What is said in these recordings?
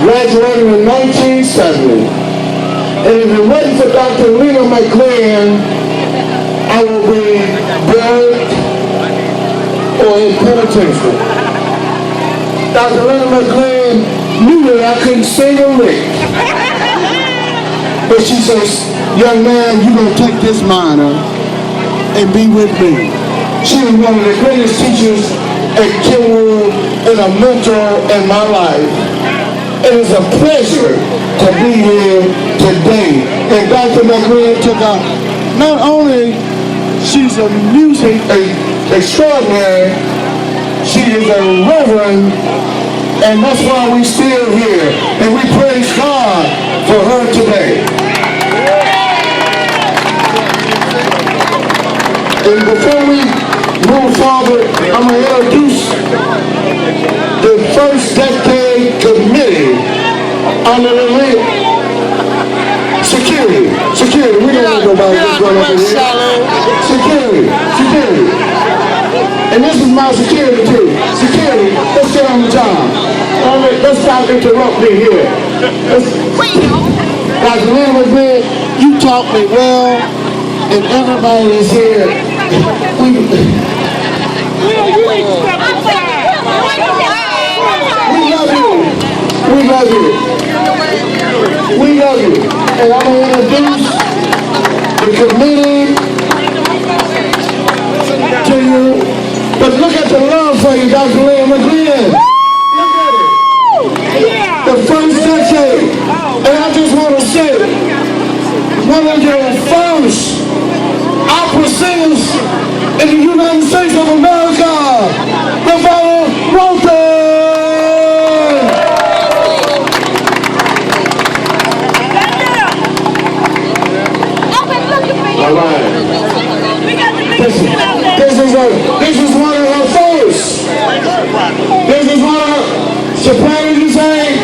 graduated in 1970. And if it wasn't for Dr. Lena McLin, I would be buried or in penitentiary. Dr. Lena McLin knew that I couldn't sing a lick. But she says, young man, you're going to take this minor and be with me. She was one of the greatest teachers at Kenwood and a mentor in my life. It is a pleasure to be here today. And Dr. McLin took out, not only she's a music extraordinary, she is a reverend, and that's why we still here. And we praise God for her today. And before we move forward, I'm going to introduce the first decade committee under the lead. Security. We don't want nobody that's going over here. Security. And this is my security too. Security, let's get on the job. Let's stop interrupting me here. Dr. Lena McLin, you taught me well, and everybody is here. We love you. And I'm going to introduce the committee to you. But look at the love for you, Dr. Lena McLin. Look at it. The first decade. And I just want to say, one of your first opera singers in the United States of America, Lena Walton. All right. This is one of her first. This is one of her, soprano, you say?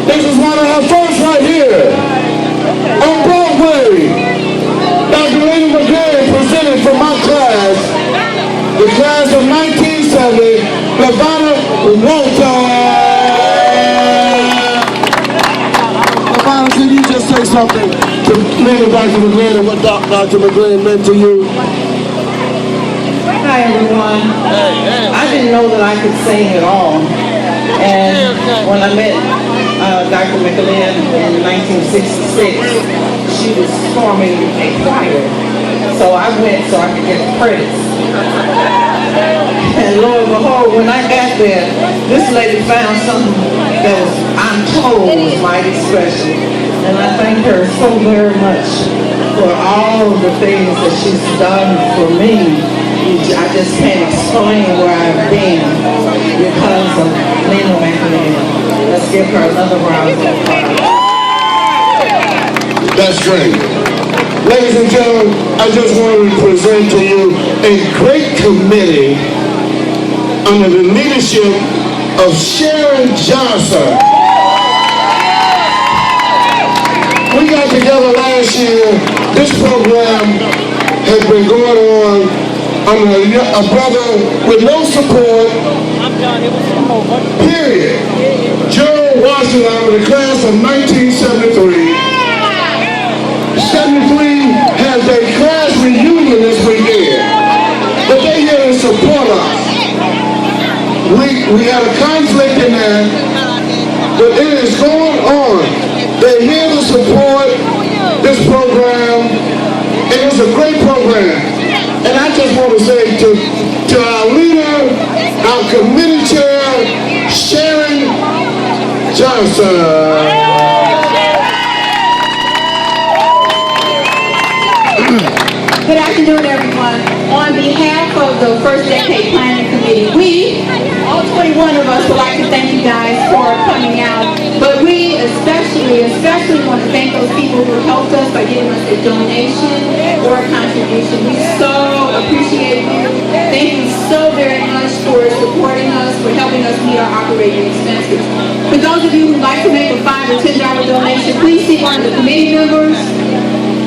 This is one of her first right here. On Broadway, Dr. Lena McLin presented from my class, the class of 1970, Lena Walton. Lena, can you just say something to Lena, Dr. McLin, and what Dr. McLin meant to you? Hi everyone. I didn't know that I could sing at all. And when I met Dr. McLin in 1966, she was forming a choir. So I went so I could get the credits. And lo and behold, when I got there, this lady found something that was, I'm told, was mighty special. And I thank her so very much for all the things that she's done for me. I just can't explain where I've been because of Lena McLin. Let's give her another round of applause. That's great. Ladies and gentlemen, I just wanted to present to you a great committee under the leadership of Sharon Johnson. We got together last year. This program has been going on under a brother with no support, period. Joe Washington with the class of 1973. 73 has a class reunion this weekend. But they here to support us. We had a conflict in there, but it is going on. They're here to support this program, and it's a great program. And I just want to say to our leader, our committee chair, Sharon Johnson. Good afternoon, everyone. On behalf of the First Decade Planning Committee, we, all 21 of us, would like to thank you guys for coming out. But we especially want to thank those people who helped us by giving us a donation or a contribution. We so appreciate you. Thank you so very much for supporting us, for helping us meet our operating expenses. For those of you who'd like to make a $5 or $10 donation, please see one of the committee members.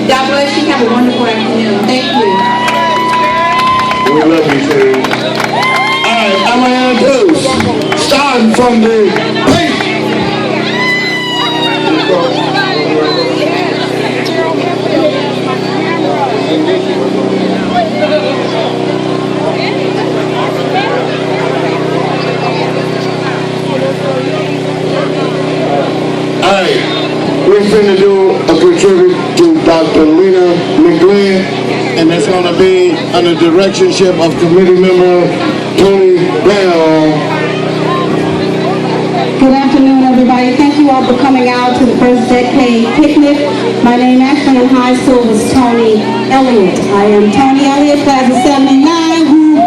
God bless you. Have a wonderful afternoon. Thank you. We love you, too. All right, I'm going to introduce, starting from the and that's going to be under the directorship of committee member Tony Bell. Good afternoon, everybody. Thank you all for coming out to the First Decade Picnic. My name actually in high school was Tony Elliott. I am Tony Elliott, class of 79.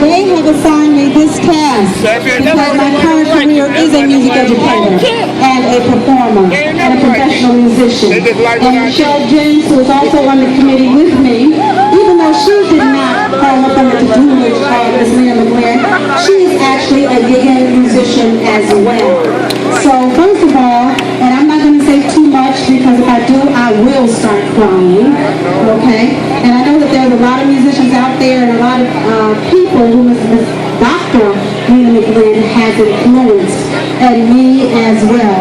They have assigned me this task because my current career is a music educator and a performer and a professional musician. And Michelle James, who is also on the committee with me, even though she did not fall up under the tutelage of Ms. Lena McLin, she is actually a gigging musician as well. So first of all, and I'm not going to say too much because if I do, I will start crying, okay? And I know that there's a lot of musicians out there and a lot of people who Ms. Dr. Lena McLin has influenced, and me as well.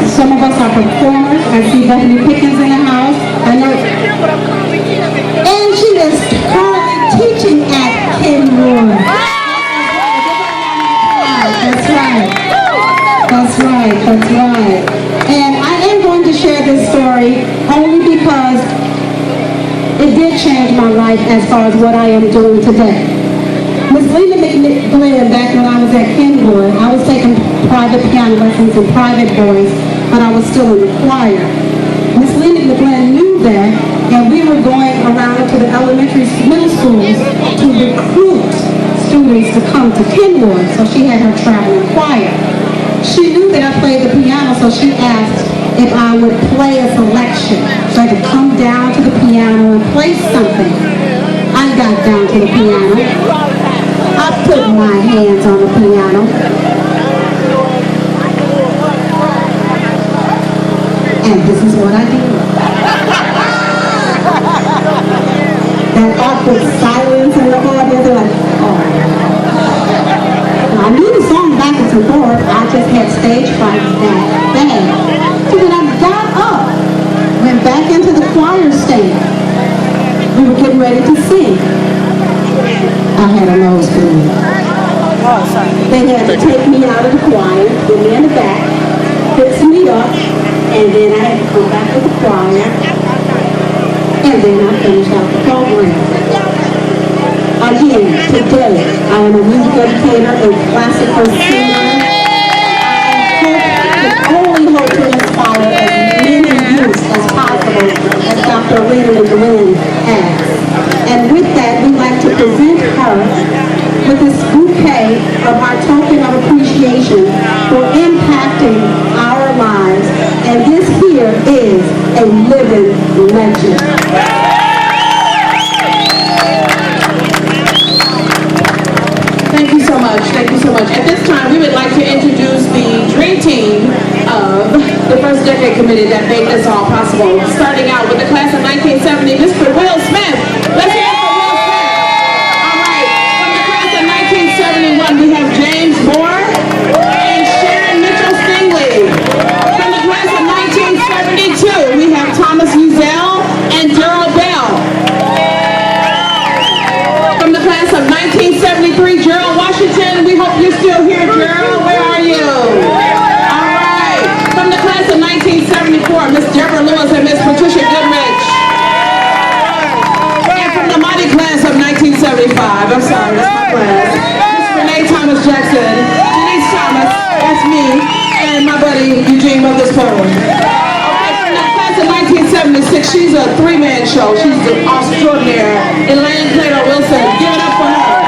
Some of us are performers. I see Bethany Pickens in the house. I know. And she is currently teaching at Kenwood. That's right. That's right. That's right. And I am going to share this story only because it did change my life as far as what I am doing today. Ms. Lena McLin, back when I was at Kenwood, I was taking private piano lessons and private voice, but I was still in the choir. Ms. Lena McLin knew that, and we were going around to the elementary middle schools to recruit students to come to Kenwood, so she had her traveling choir. She knew that I played the piano, so she asked if I would play a selection, so I could come down to the piano and play something. I got down to the piano. I put my hands on the piano. And this is what I did. That awkward silence in the audience, they're like, oh. I knew the song backwards and forwards. I just had stage fright that bad. So then I got up, went back into the choir stand. We were getting ready to sing. I had a nosebleed. They had to take me out of the choir, put me in the back, fix me up, and then I had to come back to the choir, and then I finished out the program. Again, today, I am a music educator and classical singer. I only hope to inspire as many youth as possible as Dr. Lena McLin has. And with that, we'd like to present her with this bouquet of our token of appreciation for impacting our lives. And this here is a living legend. Thank you so much. Thank you so much. At this time, we would like to introduce the dream team of the First Decade Committee that made this all possible. Starting out with the class of 1970, Mr. Will Smith. Let's hear it for Will Smith. All right. From the class of 1971, we have James Moore and Sharon Mitchell Stingley. From the class of 1972, we have Thomas Uzell and Gerald Bell. From the class of 1973, Gerald Washington. We hope you're still here, Gerald. Where are you? All right. From the class of 1974, Miss Deborah Lewis and Miss Patricia Goodrich. And from the mighty class of 1975, I'm sorry, that's my class, Miss Renee Thomas Jackson, Denise Thomas, that's me, and my buddy Eugene Witherspoon. Okay, from the class of 1976, she's a three-man show. She's an extraordinaire. Elaine Plato Wilson, give it up for her.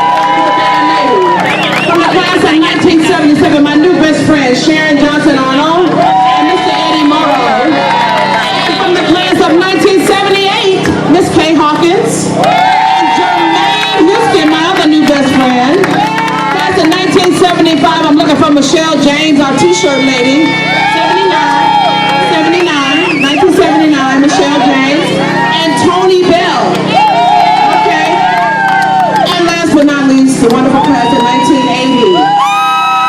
From the class of 1977, my new best friend, Sharon Johnson Arnold, and Mr. Eddie Morrow. And from the class of 1978, Miss Kay Hawkins, and Jermaine Houston, my other new best friend. Class of 1975, I'm looking for Michelle James, our t-shirt lady. 1979, Michelle James, and Tony Bell. Okay. And last but not least, the wonderful class of 1980.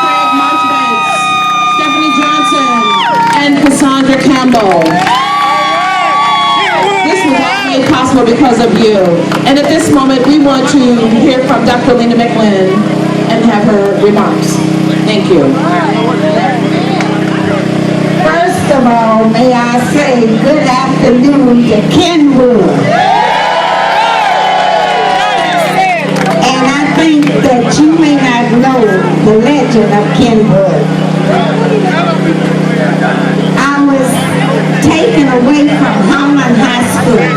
Craig Marchbanks, Stephanie Johnson, and Cassandra Campbell. This was all made possible because of you. And at this moment, we want to hear from Dr. Lena McLin and have her remarks. Thank you. First of all, may I say good afternoon to Kenwood. And I think that you may not know the legend of Kenwood. I was taken away from Holland High School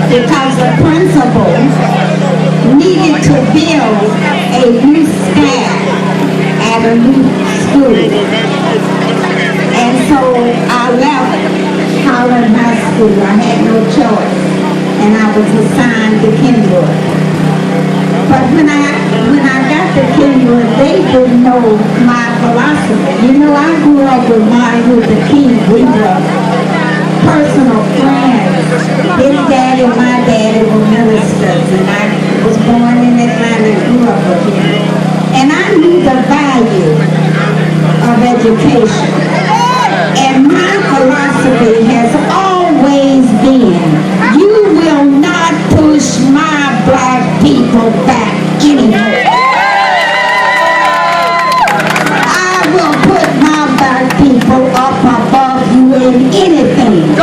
because the principal needed to build a new staff at a new school. And so I left Holland High School. I had no choice. And I was assigned to Kenwood. But when I got to Kenwood, they didn't know my philosophy. You know, I grew up with Martin Luther King. We were personal friends. His daddy and my daddy were ministers, and I was born in Atlanta and grew up with him. And I knew the value of education. And my philosophy has always been, you will not push my black people back anymore. I will put my black people up above you in anything.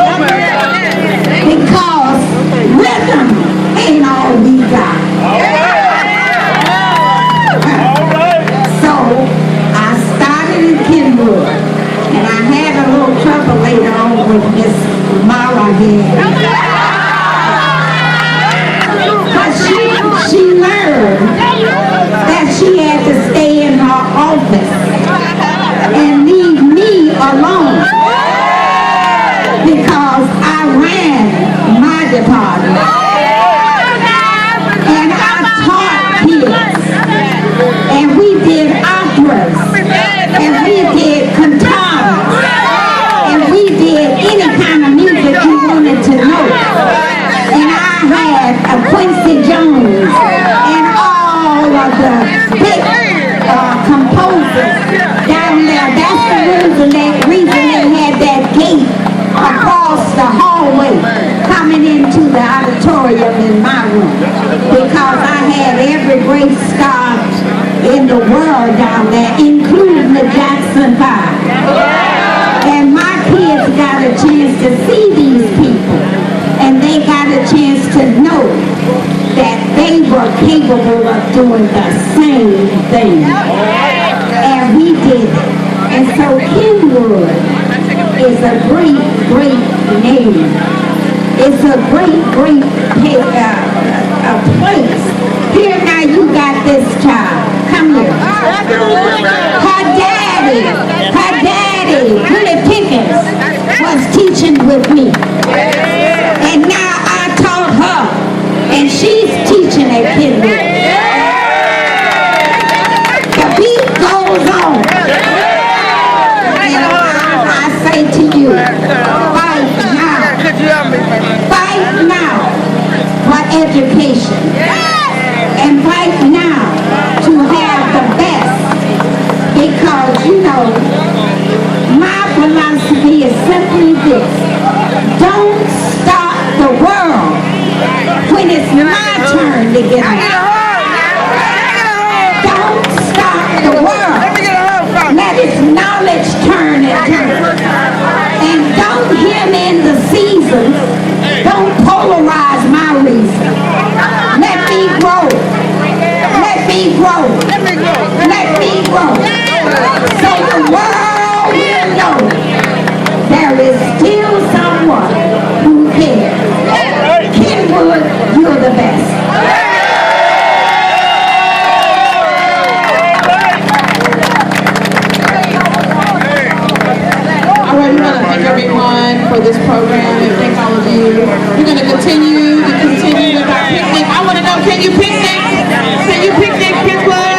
Because rhythm ain't all we got. So I started in Kenwood, and I had a little trouble later on with Miss Mara here. But she learned that she had to stay in her office and leave me alone because I ran my department. And I taught kids. And we did operas. And we did cantatas. And we did any kind of music you wanted to know. And I had a Quincy Jones and all of the big composers down there. That's the reason they had that gate across the hallway coming into the auditorium in my room. Because I had every great star in the world down there, including the Jackson 5. And my kids got a chance to see these people, and they got a chance to know that they were capable of doing the same thing. And we did it. And so Kenwood is a great, great name. It's a great, great place. Here now you got this child. Come here. Her daddy, Willie Pickens, was teaching with me. And now I taught her, and she's teaching at Kenwood. The beat goes on. And I say to you, fight now for education. And fight now to have the best. Because, you know, my philosophy is simply this. Don't stop the world when it's my turn to get on. Don't stop the world. Let its knowledge turn and turn. And don't hem in the seasons. Don't polarize my reason. Let me grow. Let me grow. Let me grow. So the world will know there is still someone who cares. Kenwood, you're the best. All right, we want to thank everyone for this program and thank all of you. We're going to continue with our picnic. I want to know, can you picnic? Can you picnic, Kenwood?